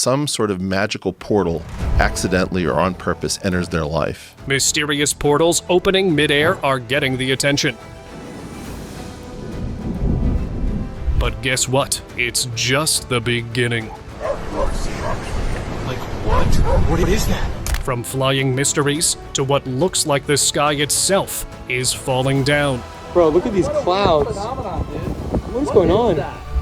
some sort of magical portal, accidentally or on purpose, enters their life. Mysterious portals opening midair are getting the attention. But guess what? It's just the beginning. Like what? What is that? From flying mysteries to what looks like the sky itself is falling down. Bro, look at these clouds. What's going on?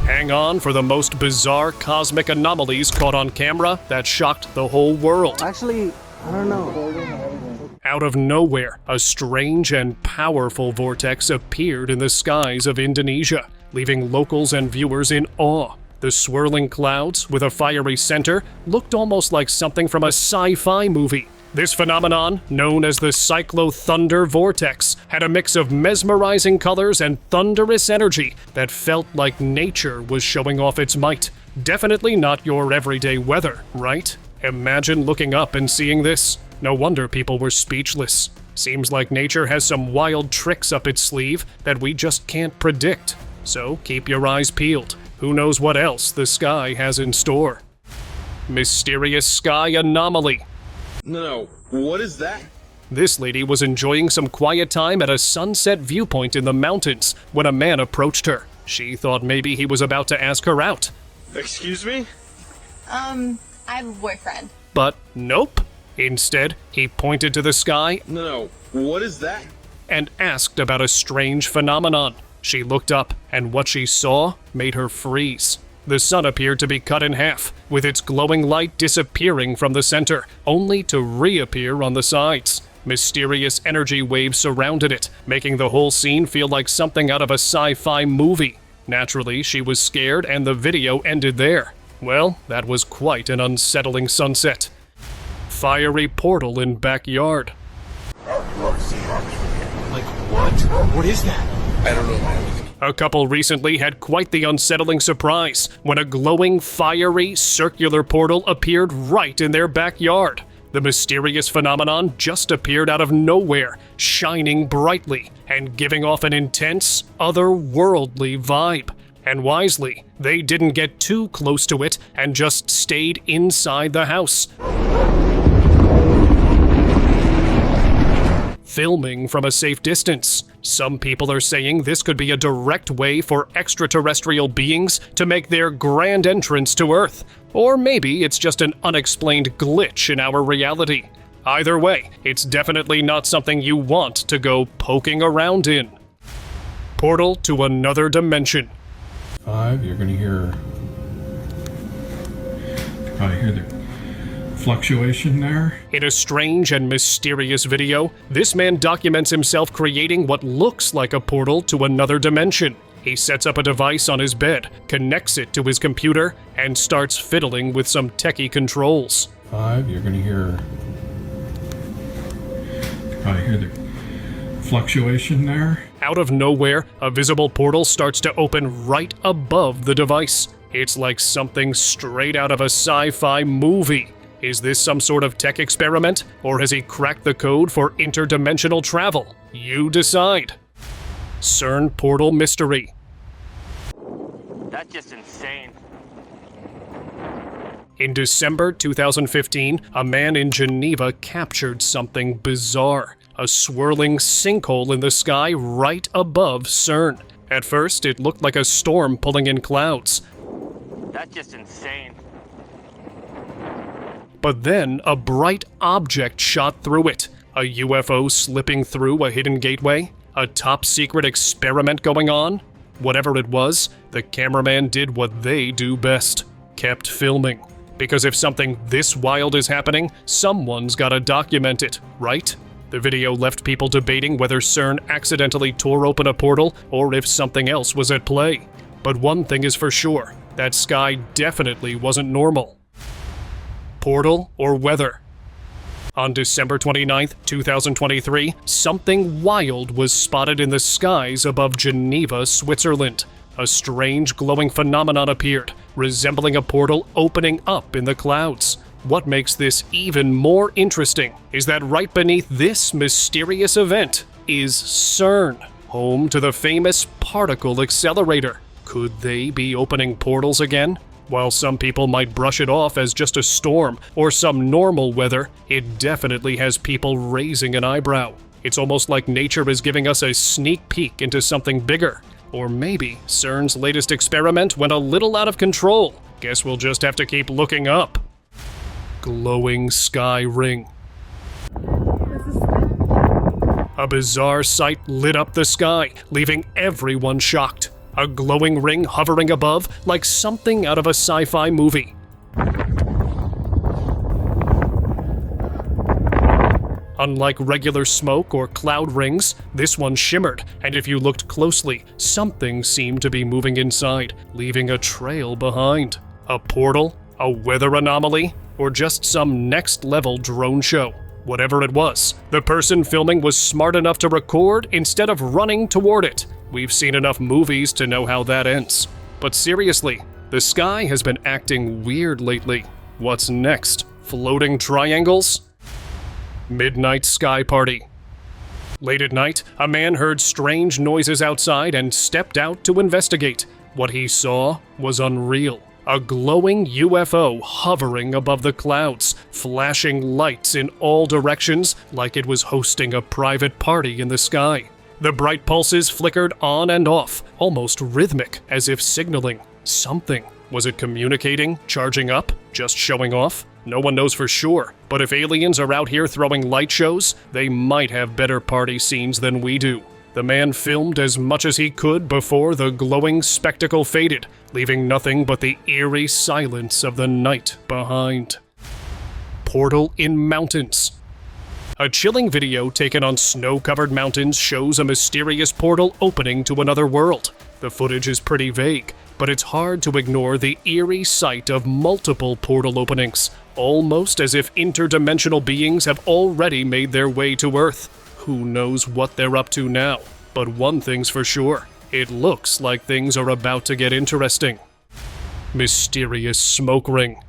Hang on for the most bizarre cosmic anomalies caught on camera that shocked the whole world. Actually, I don't know. Out of nowhere, a strange and powerful vortex appeared in the skies of Indonesia, leaving locals and viewers in awe. The swirling clouds, with a fiery center, looked almost like something from a sci-fi movie. This phenomenon, known as the cyclo-thunder vortex, had a mix of mesmerizing colors and thunderous energy that felt like nature was showing off its might. Definitely not your everyday weather, right? Imagine looking up and seeing this. No wonder people were speechless. Seems like nature has some wild tricks up its sleeve that we just can't predict. So keep your eyes peeled. Who knows what else the sky has in store? Mysterious sky anomaly. No, what is that? This lady was enjoying some quiet time at a sunset viewpoint in the mountains when a man approached her. She thought maybe he was about to ask her out. Excuse me? I have a boyfriend. But nope. Instead, he pointed to the sky No, what is that? and asked about a strange phenomenon. She looked up, and what she saw made her freeze. The sun appeared to be cut in half, with its glowing light disappearing from the center, only to reappear on the sides. Mysterious energy waves surrounded it, making the whole scene feel like something out of a sci-fi movie. Naturally, she was scared, and the video ended there. Well, that was quite an unsettling sunset. Fiery portal in backyard. Like what? What is that? I don't know, man. A couple recently had quite the unsettling surprise when a glowing, fiery, circular portal appeared right in their backyard. The mysterious phenomenon just appeared out of nowhere, shining brightly and giving off an intense, otherworldly vibe. And wisely, they didn't get too close to it and just stayed inside the house, filming from a safe distance. Some people are saying this could be a direct way for extraterrestrial beings to make their grand entrance to Earth. Or maybe it's just an unexplained glitch in our reality. Either way, it's definitely not something you want to go poking around in. Portal to another dimension. 5, you're going to hear, probably hear the fluctuation there. In a strange and mysterious video, this man documents himself creating what looks like a portal to another dimension. He sets up a device on his bed, connects it to his computer, and starts fiddling with some techie controls. 5, you're going to hear, probably hear the fluctuation there. Out of nowhere, a visible portal starts to open right above the device. It's like something straight out of a sci-fi movie. Is this some sort of tech experiment, or has he cracked the code for interdimensional travel? You decide. CERN portal mystery. That's just insane. In December 2015, a man in Geneva captured something bizarre. A swirling sinkhole in the sky right above CERN. At first, it looked like a storm pulling in clouds. That's just insane. But then, a bright object shot through it. A UFO slipping through a hidden gateway? A top-secret experiment going on? Whatever it was, the cameraman did what they do best. Kept filming. Because if something this wild is happening, someone's gotta document it, right? The video left people debating whether CERN accidentally tore open a portal or if something else was at play. But one thing is for sure, that sky definitely wasn't normal. Portal or weather? On December 29th, 2023, something wild was spotted in the skies above Geneva, Switzerland. A strange glowing phenomenon appeared, resembling a portal opening up in the clouds. What makes this even more interesting is that right beneath this mysterious event is CERN, home to the famous particle accelerator. Could they be opening portals again? While some people might brush it off as just a storm or some normal weather, it definitely has people raising an eyebrow. It's almost like nature is giving us a sneak peek into something bigger. Or maybe CERN's latest experiment went a little out of control. Guess we'll just have to keep looking up. Glowing sky ring. A bizarre sight lit up the sky, leaving everyone shocked. A glowing ring hovering above like something out of a sci-fi movie. Unlike regular smoke or cloud rings, this one shimmered, and if you looked closely, something seemed to be moving inside, leaving a trail behind. A portal? A weather anomaly? Or just some next-level drone show? Whatever it was, the person filming was smart enough to record instead of running toward it. We've seen enough movies to know how that ends. But seriously, the sky has been acting weird lately. What's next? Floating triangles? Midnight sky party. Late at night, a man heard strange noises outside and stepped out to investigate. What he saw was unreal. A glowing UFO hovering above the clouds, flashing lights in all directions like it was hosting a private party in the sky. The bright pulses flickered on and off, almost rhythmic, as if signaling something. Was it communicating, charging up, just showing off? No one knows for sure, but if aliens are out here throwing light shows, they might have better party scenes than we do. The man filmed as much as he could before the glowing spectacle faded, leaving nothing but the eerie silence of the night behind. Portal in mountains. A chilling video taken on snow-covered mountains shows a mysterious portal opening to another world. The footage is pretty vague, but it's hard to ignore the eerie sight of multiple portal openings, almost as if interdimensional beings have already made their way to Earth. Who knows what they're up to now, but one thing's for sure, it looks like things are about to get interesting. Mysterious smoke ring.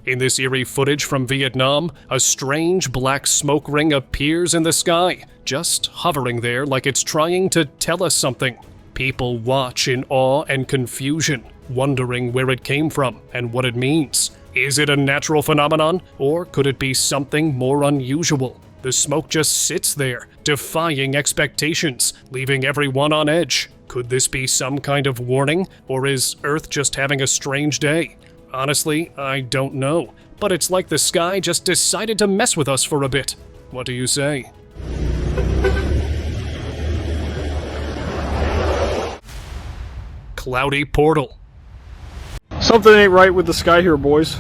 In this eerie footage from Vietnam, a strange black smoke ring appears in the sky, just hovering there like it's trying to tell us something. People watch in awe and confusion, wondering where it came from and what it means. Is it a natural phenomenon, or could it be something more unusual? The smoke just sits there, defying expectations, leaving everyone on edge. Could this be some kind of warning, or is Earth just having a strange day? Honestly, I don't know, but it's like the sky just decided to mess with us for a bit. What do you say? Cloudy portal. Something ain't right with the sky here, boys.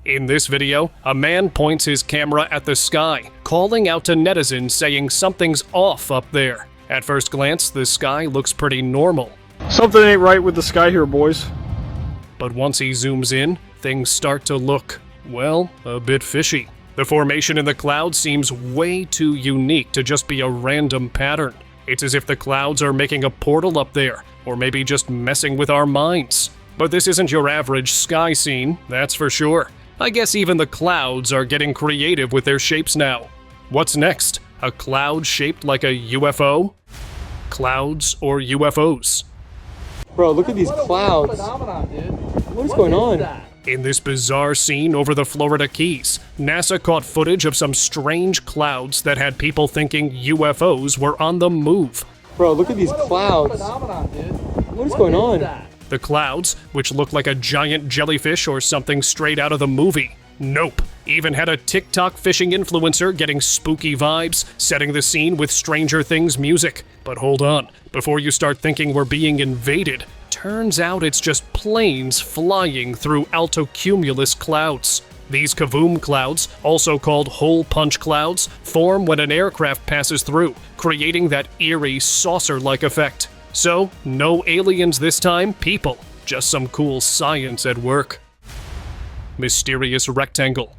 In this video, a man points his camera at the sky, calling out to netizens saying something's off up there. At first glance, the sky looks pretty normal. Something ain't right with the sky here, boys. But once he zooms in, things start to look, well, a bit fishy. The formation in the clouds seems way too unique to just be a random pattern. It's as if the clouds are making a portal up there, or maybe just messing with our minds. But this isn't your average sky scene, that's for sure. I guess even the clouds are getting creative with their shapes now. What's next? A cloud shaped like a UFO? Clouds or UFOs? Bro, look at these clouds. What is going on? In this bizarre scene over the Florida Keys, NASA caught footage of some strange clouds that had people thinking UFOs were on the move. Bro, look at these clouds. What is going on? The clouds, which look like a giant jellyfish or something straight out of the movie. Nope. Even had a TikTok fishing influencer getting spooky vibes, setting the scene with Stranger Things music. But hold on, before you start thinking we're being invaded, turns out it's just planes flying through altocumulus clouds. These kavoom clouds, also called hole punch clouds, form when an aircraft passes through, creating that eerie saucer-like effect. So, no aliens this time, people. Just some cool science at work. Mysterious rectangle.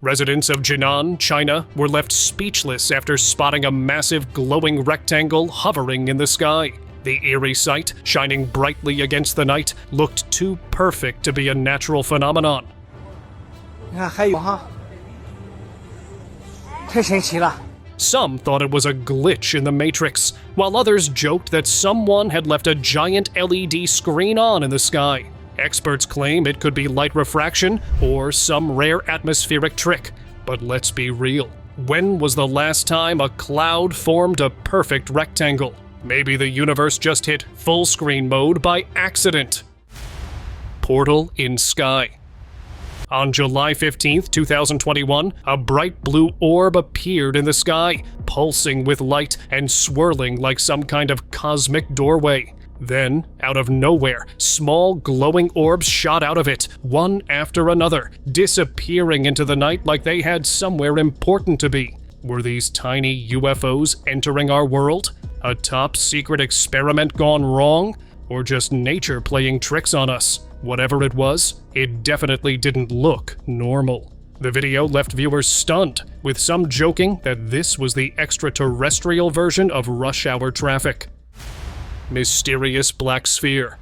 Residents of Jinan, China, were left speechless after spotting a massive glowing rectangle hovering in the sky. The eerie sight, shining brightly against the night, looked too perfect to be a natural phenomenon. 你看还有哈，太神奇了。Some thought it was a glitch in the Matrix, while others joked that someone had left a giant LED screen on in the sky. Experts claim it could be light refraction or some rare atmospheric trick. But let's be real. When was the last time a cloud formed a perfect rectangle? Maybe the universe just hit full screen mode by accident. Portal in sky. On July 15, 2021, a bright blue orb appeared in the sky, pulsing with light and swirling like some kind of cosmic doorway. Then, out of nowhere, small glowing orbs shot out of it, one after another, disappearing into the night like they had somewhere important to be. Were these tiny UFOs entering our world? A top secret experiment gone wrong? Or just nature playing tricks on us? Whatever it was, it definitely didn't look normal. The video left viewers stunned, with some joking that this was the extraterrestrial version of rush hour traffic. Mysterious black sphere.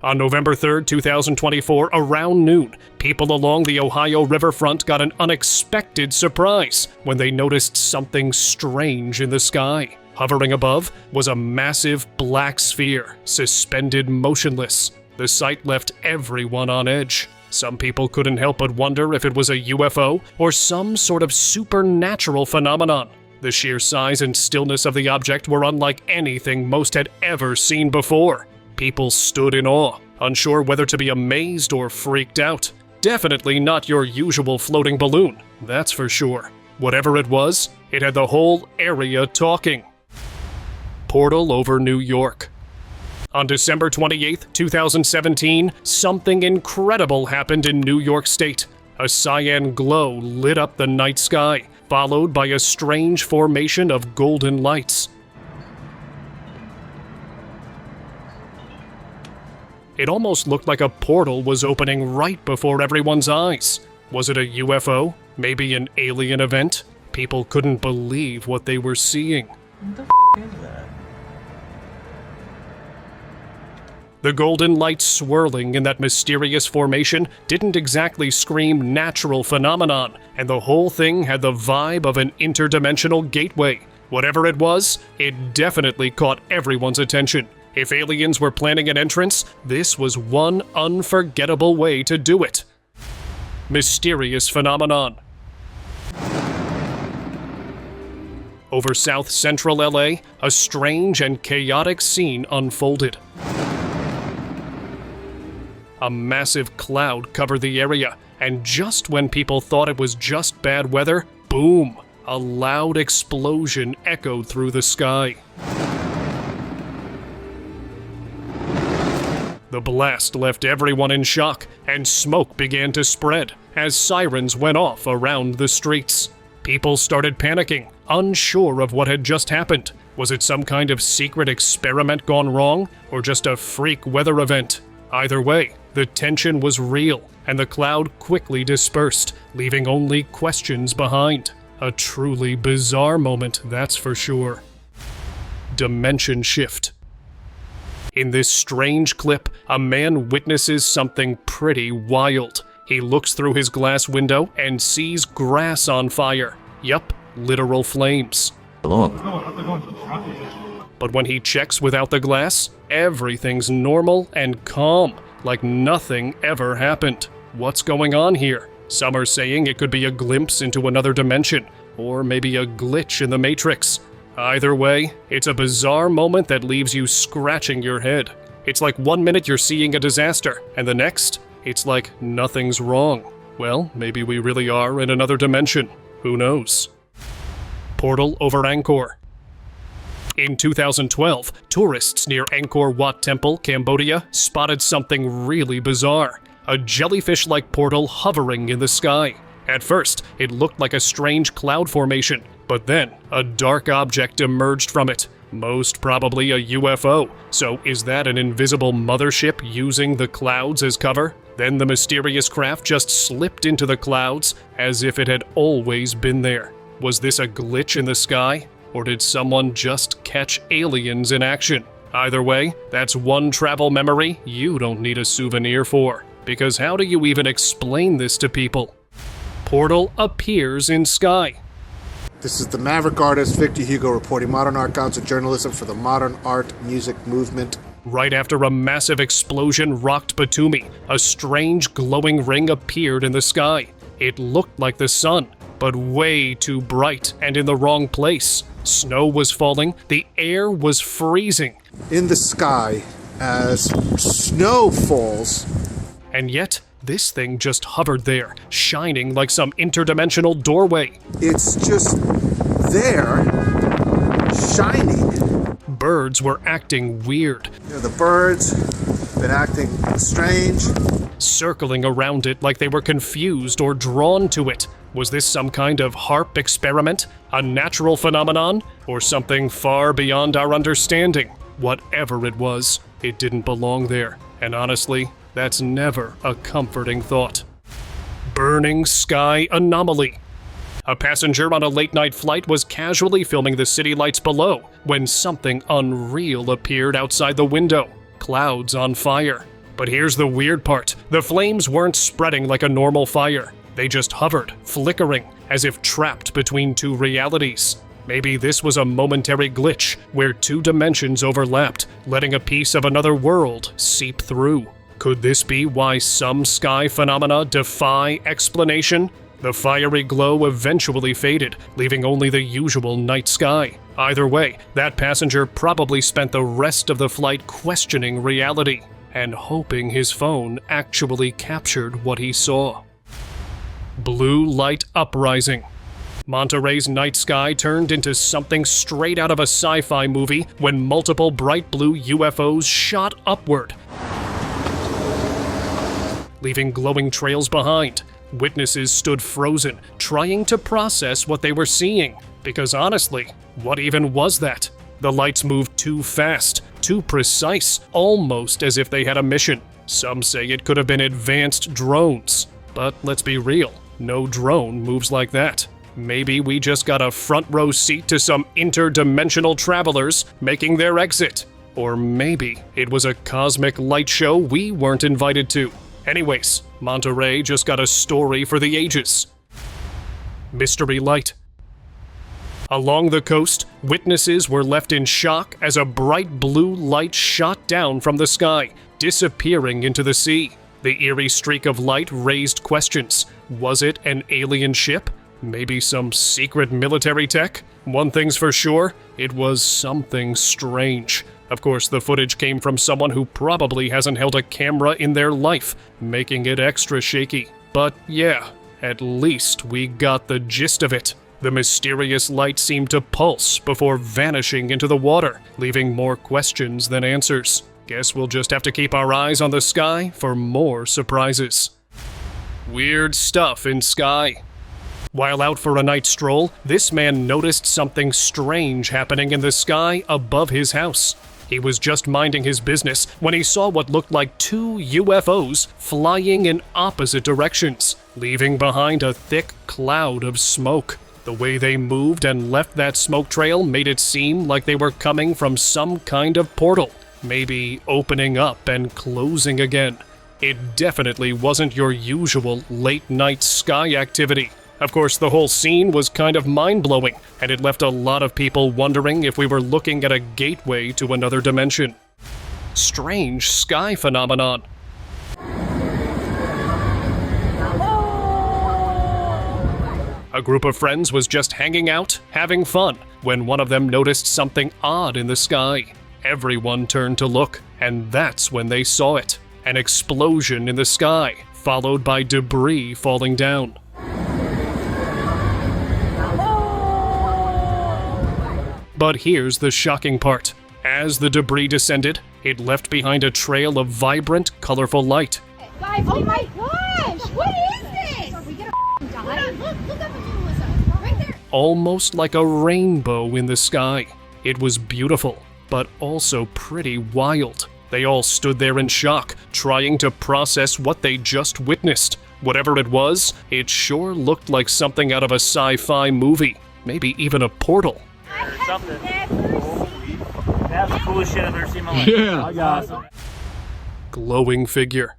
On November 3, 2024, around noon, people along the Ohio riverfront got an unexpected surprise when they noticed something strange in the sky. Hovering above was a massive black sphere, suspended motionless. The sight left everyone on edge. Some people couldn't help but wonder if it was a UFO or some sort of supernatural phenomenon. The sheer size and stillness of the object were unlike anything most had ever seen before. People stood in awe, unsure whether to be amazed or freaked out. Definitely not your usual floating balloon, that's for sure. Whatever it was, it had the whole area talking. Portal over New York. On December 28, 2017, something incredible happened in New York State. A cyan glow lit up the night sky, followed by a strange formation of golden lights. It almost looked like a portal was opening right before everyone's eyes. Was it a UFO? Maybe an alien event? People couldn't believe what they were seeing. What the is that? The golden light swirling in that mysterious formation didn't exactly scream natural phenomenon, and the whole thing had the vibe of an interdimensional gateway. Whatever it was, it definitely caught everyone's attention. If aliens were planning an entrance, this was one unforgettable way to do it. Mysterious phenomenon. Over South Central LA, a strange and chaotic scene unfolded. A massive cloud covered the area, and just when people thought it was just bad weather, boom! A loud explosion echoed through the sky. The blast left everyone in shock, and smoke began to spread as sirens went off around the streets. People started panicking, unsure of what had just happened. Was it some kind of secret experiment gone wrong, or just a freak weather event? Either way, the tension was real, and the cloud quickly dispersed, leaving only questions behind. A truly bizarre moment, that's for sure. Dimension shift. In this strange clip, a man witnesses something pretty wild. He looks through his glass window and sees grass on fire. Yup, literal flames. But when he checks without the glass, everything's normal and calm, like nothing ever happened. What's going on here? Some are saying it could be a glimpse into another dimension, or maybe a glitch in the Matrix. Either way, it's a bizarre moment that leaves you scratching your head. It's like 1 minute you're seeing a disaster, and the next, it's like nothing's wrong. Well, maybe we really are in another dimension. Who knows? Portal over Angkor. In 2012, tourists near Angkor Wat Temple, Cambodia, spotted something really bizarre. A jellyfish-like portal hovering in the sky. At first, it looked like a strange cloud formation, but then a dark object emerged from it. Most probably a UFO. So is that an invisible mothership using the clouds as cover? Then the mysterious craft just slipped into the clouds as if it had always been there. Was this a glitch in the sky? Or did someone just catch aliens in action? Either way, that's one travel memory you don't need a souvenir for. Because how do you even explain this to people? Portal appears in sky. This is the Maverick artist Victor Hugo reporting modern art counts of journalism for the modern art music movement. Right after a massive explosion rocked Batumi, a strange glowing ring appeared in the sky. It looked like the sun, but way too bright and in the wrong place. Snow was falling, the air was freezing. In the sky, as snow falls. And yet, this thing just hovered there, shining like some interdimensional doorway. It's just there, shining. Birds were acting weird. The birds been acting strange. Circling around it like they were confused or drawn to it. Was this some kind of HARP experiment? A natural phenomenon? Or something far beyond our understanding? Whatever it was, it didn't belong there. And honestly, that's never a comforting thought. Burning sky anomaly. A passenger on a late-night flight was casually filming the city lights below when something unreal appeared outside the window. Clouds on fire. But here's the weird part. The flames weren't spreading like a normal fire. They just hovered, flickering, as if trapped between two realities. Maybe this was a momentary glitch where two dimensions overlapped, letting a piece of another world seep through. Could this be why some sky phenomena defy explanation? The fiery glow eventually faded, leaving only the usual night sky. Either way, that passenger probably spent the rest of the flight questioning reality and hoping his phone actually captured what he saw. Blue light uprising. Monterey's night sky turned into something straight out of a sci-fi movie when multiple bright blue UFOs shot upward, leaving glowing trails behind. Witnesses stood frozen, trying to process what they were seeing. Because honestly, what even was that? The lights moved too fast, too precise, almost as if they had a mission. Some say it could have been advanced drones. But let's be real, no drone moves like that. Maybe we just got a front row seat to some interdimensional travelers making their exit. Or maybe it was a cosmic light show we weren't invited to. Anyways, Monterey just got a story for the ages. Mystery light. Along the coast, witnesses were left in shock as a bright blue light shot down from the sky, disappearing into the sea. The eerie streak of light raised questions. Was it an alien ship? Maybe some secret military tech? One thing's for sure, it was something strange. Of course, the footage came from someone who probably hasn't held a camera in their life, making it extra shaky. But yeah, at least we got the gist of it. The mysterious light seemed to pulse before vanishing into the water, leaving more questions than answers. Guess we'll just have to keep our eyes on the sky for more surprises. Weird stuff in sky. While out for a night stroll, this man noticed something strange happening in the sky above his house. He was just minding his business when he saw what looked like two UFOs flying in opposite directions, leaving behind a thick cloud of smoke. The way they moved and left that smoke trail made it seem like they were coming from some kind of portal, maybe opening up and closing again. It definitely wasn't your usual late-night sky activity. Of course, the whole scene was kind of mind-blowing, and it left a lot of people wondering if we were looking at a gateway to another dimension. Strange sky phenomenon. A group of friends was just hanging out, having fun, when one of them noticed something odd in the sky. Everyone turned to look, and that's when they saw it. An explosion in the sky, followed by debris falling down. But here's the shocking part. As the debris descended, it left behind a trail of vibrant, colorful light. Guys, oh my gosh! What is this? Are we gonna die? Look up at you, Alyssa. Right there. Almost like a rainbow in the sky. It was beautiful, but also pretty wild. They all stood there in shock, trying to process what they just witnessed. Whatever it was, it sure looked like something out of a sci-fi movie. Maybe even a portal. Something. That's the coolest shit I've ever seen in my life. Yeah. I got it. Glowing figure.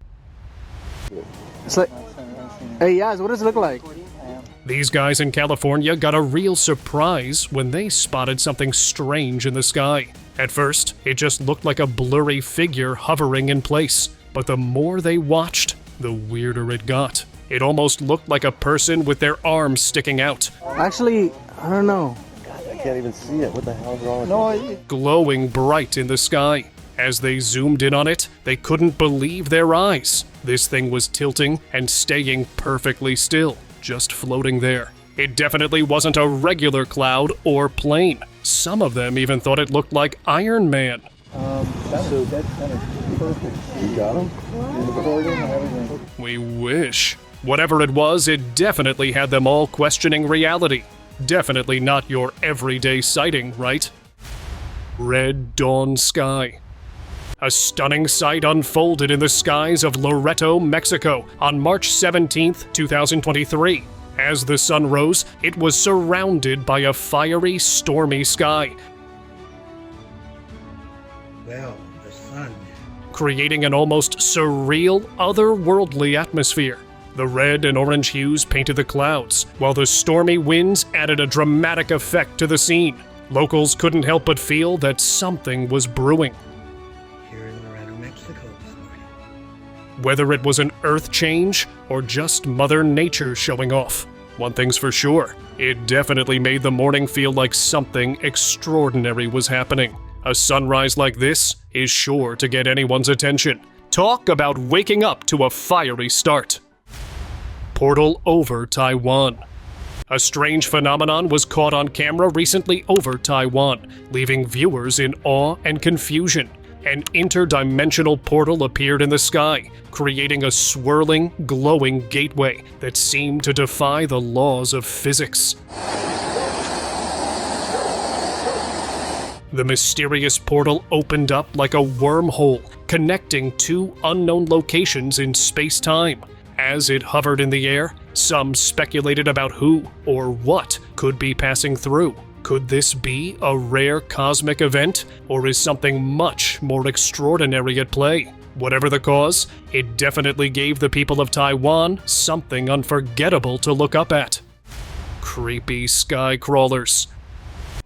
It's like, hey, guys, what does it look like? These guys in California got a real surprise when they spotted something strange in the sky. At first, it just looked like a blurry figure hovering in place, but the more they watched, the weirder it got. It almost looked like a person with their arms sticking out. Actually, I don't know. I can't even see it. What the hell is wrong with it? Glowing bright in the sky. As they zoomed in on it, they couldn't believe their eyes. This thing was tilting and staying perfectly still, just floating there. It definitely wasn't a regular cloud or plane. Some of them even thought it looked like Iron Man. So that's kind of perfect. You got him? You recording and everything? We wish. Whatever it was, it definitely had them all questioning reality. Definitely not your everyday sighting, right? Red dawn sky. A stunning sight unfolded in the skies of Loreto, Mexico on March 17th, 2023. As the sun rose, it was surrounded by a fiery, stormy sky, Well, the sun. creating an almost surreal, otherworldly atmosphere. The red and orange hues painted the clouds, while the stormy winds added a dramatic effect to the scene. Locals couldn't help but feel that something was brewing. Here in Loreto, Mexico this morning. Whether it was an earth change or just Mother Nature showing off. One thing's for sure, it definitely made the morning feel like something extraordinary was happening. A sunrise like this is sure to get anyone's attention. Talk about waking up to a fiery start. Portal over Taiwan. A strange phenomenon was caught on camera recently over Taiwan, leaving viewers in awe and confusion. An interdimensional portal appeared in the sky, creating a swirling, glowing gateway that seemed to defy the laws of physics. The mysterious portal opened up like a wormhole, connecting two unknown locations in space-time. As it hovered in the air, some speculated about who or what could be passing through. Could this be a rare cosmic event, or is something much more extraordinary at play? Whatever the cause, it definitely gave the people of Taiwan something unforgettable to look up at. Creepy sky crawlers.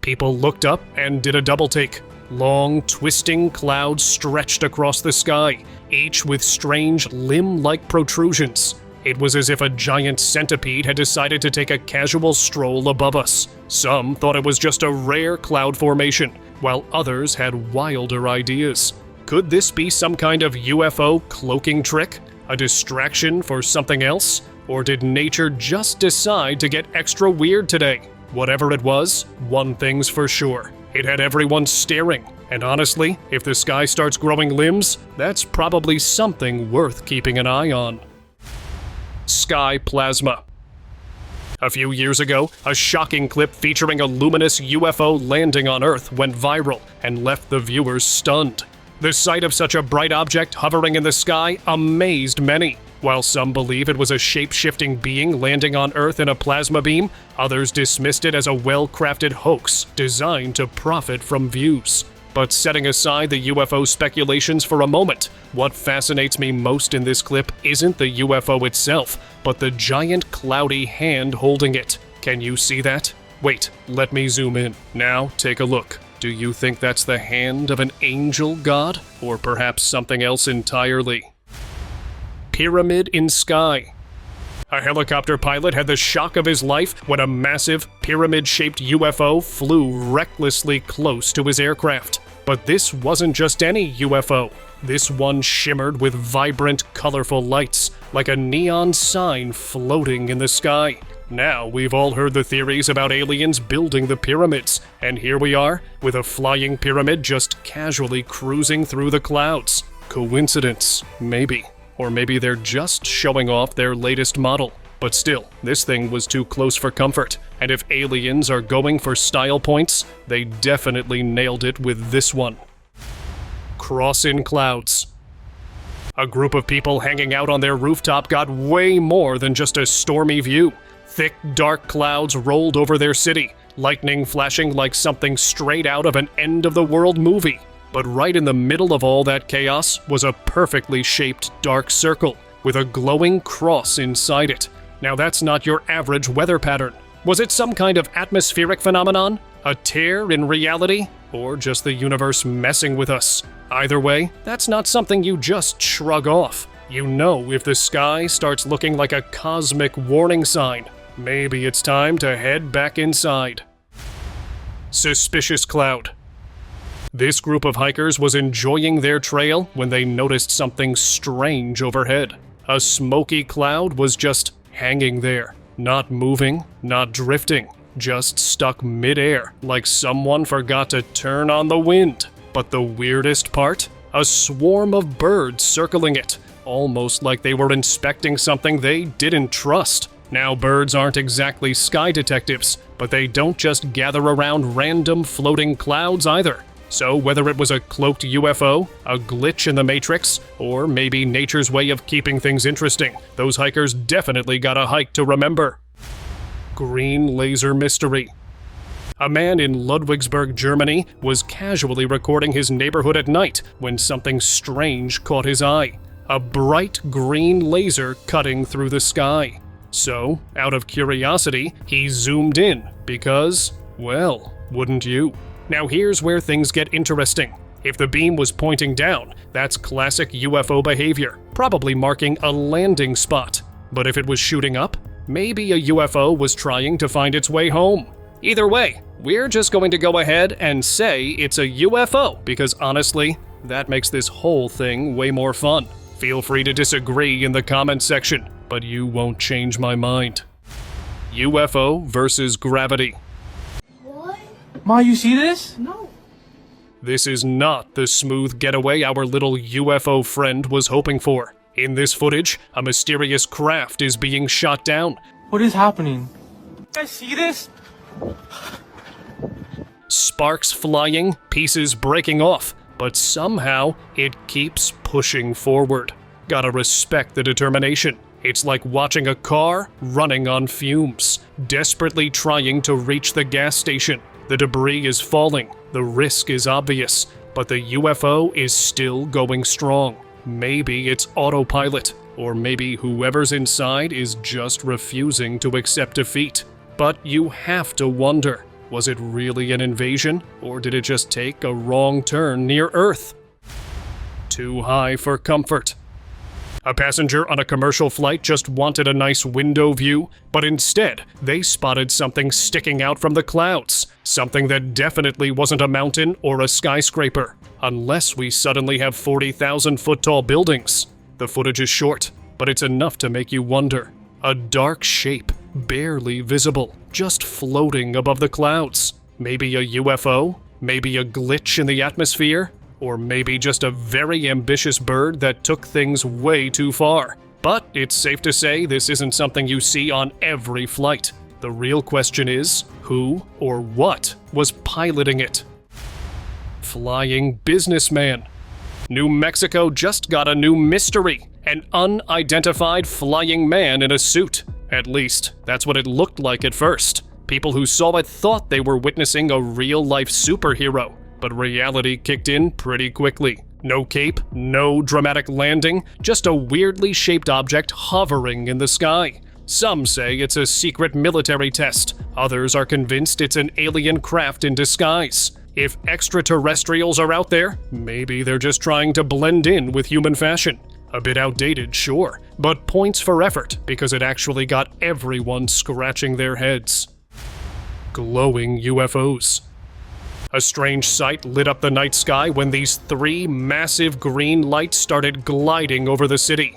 People looked up and did a double take. Long, twisting clouds stretched across the sky, each with strange limb-like protrusions. It was as if a giant centipede had decided to take a casual stroll above us. Some thought it was just a rare cloud formation, while others had wilder ideas. Could this be some kind of UFO cloaking trick? A distraction for something else? Or did nature just decide to get extra weird today? Whatever it was, one thing's for sure. It had everyone staring, and honestly, if the sky starts growing limbs, that's probably something worth keeping an eye on. Sky plasma. A few years ago, a shocking clip featuring a luminous UFO landing on Earth went viral and left the viewers stunned. The sight of such a bright object hovering in the sky amazed many. While some believe it was a shape-shifting being landing on Earth in a plasma beam, others dismissed it as a well-crafted hoax designed to profit from views. But setting aside the UFO speculations for a moment, what fascinates me most in this clip isn't the UFO itself, but the giant cloudy hand holding it. Can you see that? Wait, let me zoom in. Now, take a look. Do you think that's the hand of an angel god? Or perhaps something else entirely? Pyramid in sky. A helicopter pilot had the shock of his life when a massive, pyramid-shaped UFO flew recklessly close to his aircraft. But this wasn't just any UFO. This one shimmered with vibrant, colorful lights, like a neon sign floating in the sky. Now we've all heard the theories about aliens building the pyramids, and here we are, with a flying pyramid just casually cruising through the clouds. Coincidence? Maybe. Or maybe they're just showing off their latest model. But still, this thing was too close for comfort, and if aliens are going for style points, they definitely nailed it with this one. Cross in clouds. A group of people hanging out on their rooftop got way more than just a stormy view. Thick, dark clouds rolled over their city, lightning flashing like something straight out of an end-of-the-world movie. But right in the middle of all that chaos was a perfectly shaped dark circle, with a glowing cross inside it. Now that's not your average weather pattern. Was it some kind of atmospheric phenomenon? A tear in reality? Or just the universe messing with us? Either way, that's not something you just shrug off. You know if the sky starts looking like a cosmic warning sign, maybe it's time to head back inside. Suspicious cloud. This group of hikers was enjoying their trail when they noticed something strange overhead. A smoky cloud was just hanging there, not moving, not drifting, just stuck midair, like someone forgot to turn on the wind. But the weirdest part? A swarm of birds circling it, almost like they were inspecting something they didn't trust. Now, birds aren't exactly sky detectives, but they don't just gather around random floating clouds either. So whether it was a cloaked UFO, a glitch in the Matrix, or maybe nature's way of keeping things interesting, those hikers definitely got a hike to remember. Green laser mystery. A man in Ludwigsburg, Germany, was casually recording his neighborhood at night when something strange caught his eye. A bright green laser cutting through the sky. So, out of curiosity, he zoomed in because, well, wouldn't you? Now here's where things get interesting. If the beam was pointing down, that's classic UFO behavior, probably marking a landing spot. But if it was shooting up, maybe a UFO was trying to find its way home. Either way, we're just going to go ahead and say it's a UFO because honestly, that makes this whole thing way more fun. Feel free to disagree in the comments section, but you won't change my mind. UFO versus gravity. What? Ma, you see this? No. This is not the smooth getaway our little UFO friend was hoping for. In this footage, a mysterious craft is being shot down. What is happening? You guys see this? Sparks flying, pieces breaking off, but somehow it keeps pushing forward. Gotta respect the determination. It's like watching a car running on fumes, desperately trying to reach the gas station. The debris is falling, the risk is obvious, but the UFO is still going strong. Maybe it's autopilot, or maybe whoever's inside is just refusing to accept defeat. But you have to wonder, was it really an invasion, or did it just take a wrong turn near Earth? Too high for comfort. A passenger on a commercial flight just wanted a nice window view, but instead, they spotted something sticking out from the clouds. Something that definitely wasn't a mountain or a skyscraper, unless we suddenly have 40,000-foot-tall buildings. The footage is short, but it's enough to make you wonder. A dark shape, barely visible, just floating above the clouds. Maybe a UFO? Maybe a glitch in the atmosphere? Or maybe just a very ambitious bird that took things way too far. But it's safe to say this isn't something you see on every flight. The real question is, who or what was piloting it? Flying businessman. New Mexico just got a new mystery. An unidentified flying man in a suit. At least, that's what it looked like at first. People who saw it thought they were witnessing a real-life superhero. But reality kicked in pretty quickly. No cape, no dramatic landing, just a weirdly shaped object hovering in the sky. Some say it's a secret military test. Others are convinced it's an alien craft in disguise. If extraterrestrials are out there, maybe they're just trying to blend in with human fashion. A bit outdated, sure, but points for effort because it actually got everyone scratching their heads. Glowing UFOs. A strange sight lit up the night sky when these 3 massive green lights started gliding over the city.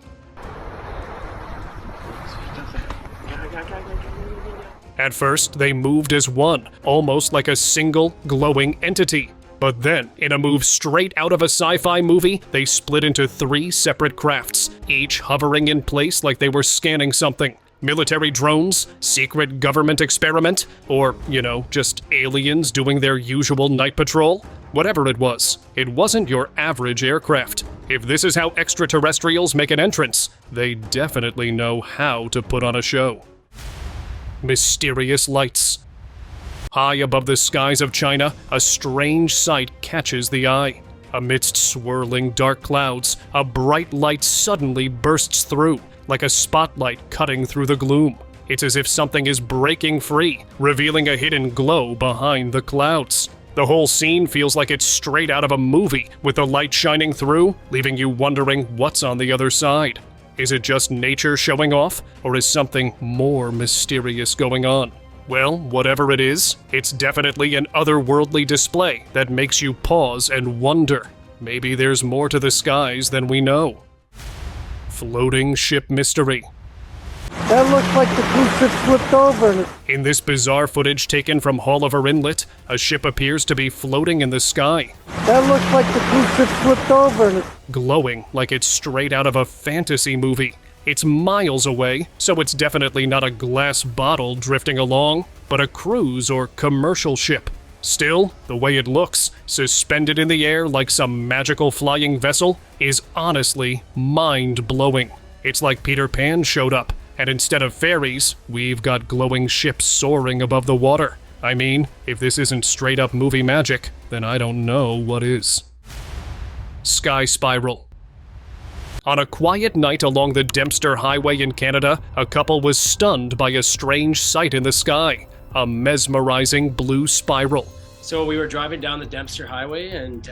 At first, they moved as one, almost like a single glowing entity. But then, in a move straight out of a sci-fi movie, they split into 3 separate crafts, each hovering in place like they were scanning something. Military drones, secret government experiment, or, just aliens doing their usual night patrol? Whatever it wasn't your average aircraft. If this is how extraterrestrials make an entrance, they definitely know how to put on a show. Mysterious lights. High above the skies of China, a strange sight catches the eye. Amidst swirling dark clouds, a bright light suddenly bursts through, like a spotlight cutting through the gloom. It's as if something is breaking free, revealing a hidden glow behind the clouds. The whole scene feels like it's straight out of a movie, with the light shining through, leaving you wondering what's on the other side. Is it just nature showing off, or is something more mysterious going on? Well, whatever it is, it's definitely an otherworldly display that makes you pause and wonder. Maybe there's more to the skies than we know. Floating ship mystery. That looks like the cruise ship flipped over. In this bizarre footage taken from Haulover Inlet, a ship appears to be floating in the sky. That looks like the cruise ship flipped over. Glowing like it's straight out of a fantasy movie. It's miles away, so it's definitely not a glass bottle drifting along, but a cruise or commercial ship. Still, the way it looks, suspended in the air like some magical flying vessel, is honestly mind-blowing. It's like Peter Pan showed up, and instead of fairies, we've got glowing ships soaring above the water. I mean, if this isn't straight-up movie magic, then I don't know what is. Sky Spiral. On a quiet night along the Dempster Highway in Canada, a couple was stunned by a strange sight in the sky. A mesmerizing blue spiral. So we were driving down the Dempster Highway, and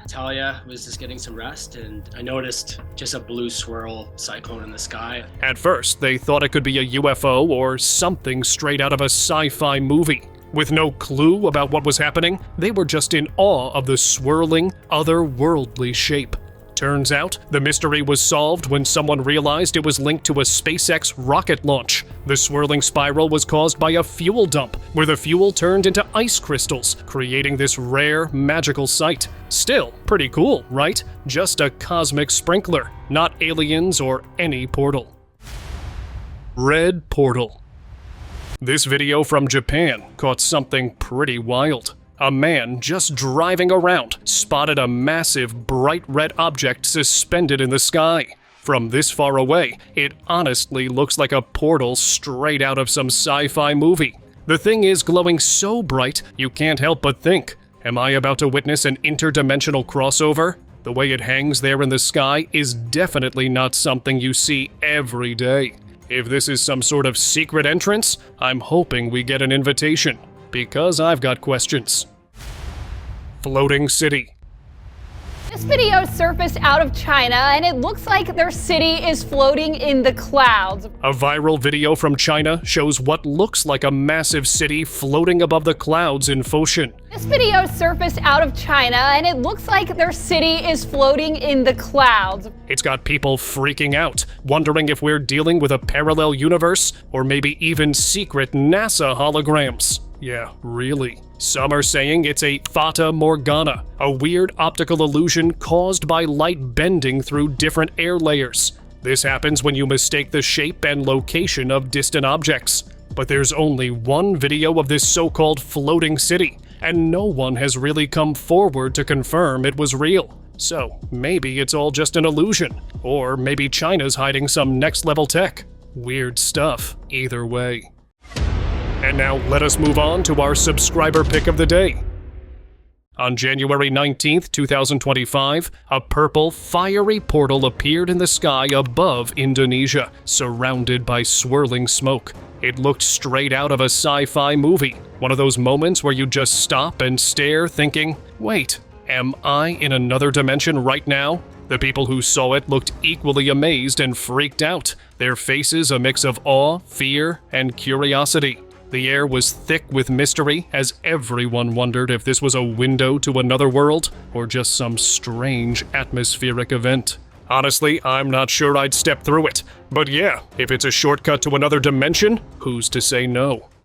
Talia was just getting some rest, and I noticed just a blue swirl cyclone in the sky. At first, they thought it could be a UFO or something straight out of a sci-fi movie. With no clue about what was happening, they were just in awe of the swirling, otherworldly shape. Turns out, the mystery was solved when someone realized it was linked to a SpaceX rocket launch. The swirling spiral was caused by a fuel dump, where the fuel turned into ice crystals, creating this rare, magical sight. Still, pretty cool, right? Just a cosmic sprinkler, not aliens or any portal. Red Portal. This video from Japan caught something pretty wild. A man just driving around spotted a massive bright red object suspended in the sky. From this far away, it honestly looks like a portal straight out of some sci-fi movie. The thing is glowing so bright, you can't help but think, am I about to witness an interdimensional crossover? The way it hangs there in the sky is definitely not something you see every day. If this is some sort of secret entrance, I'm hoping we get an invitation. Because I've got questions. Floating City. This video surfaced out of China, and it looks like their city is floating in the clouds. A viral video from China shows what looks like a massive city floating above the clouds in Foshan. This video surfaced out of China, and it looks like their city is floating in the clouds. It's got people freaking out, wondering if we're dealing with a parallel universe, or maybe even secret NASA holograms. Yeah, really. Some are saying it's a Fata Morgana, a weird optical illusion caused by light bending through different air layers. This happens when you mistake the shape and location of distant objects. But there's only one video of this so-called floating city, and no one has really come forward to confirm it was real. So maybe it's all just an illusion, or maybe China's hiding some next-level tech. Weird stuff, either way. And now let us move on to our subscriber pick of the day. On January 19th, 2025, a purple, fiery portal appeared in the sky above Indonesia, surrounded by swirling smoke. It looked straight out of a sci-fi movie, one of those moments where you just stop and stare thinking, wait, am I in another dimension right now? The people who saw it looked equally amazed and freaked out, their faces a mix of awe, fear, and curiosity. The air was thick with mystery as everyone wondered if this was a window to another world or just some strange atmospheric event. Honestly, I'm not sure I'd step through it. But yeah, if it's a shortcut to another dimension, who's to say no?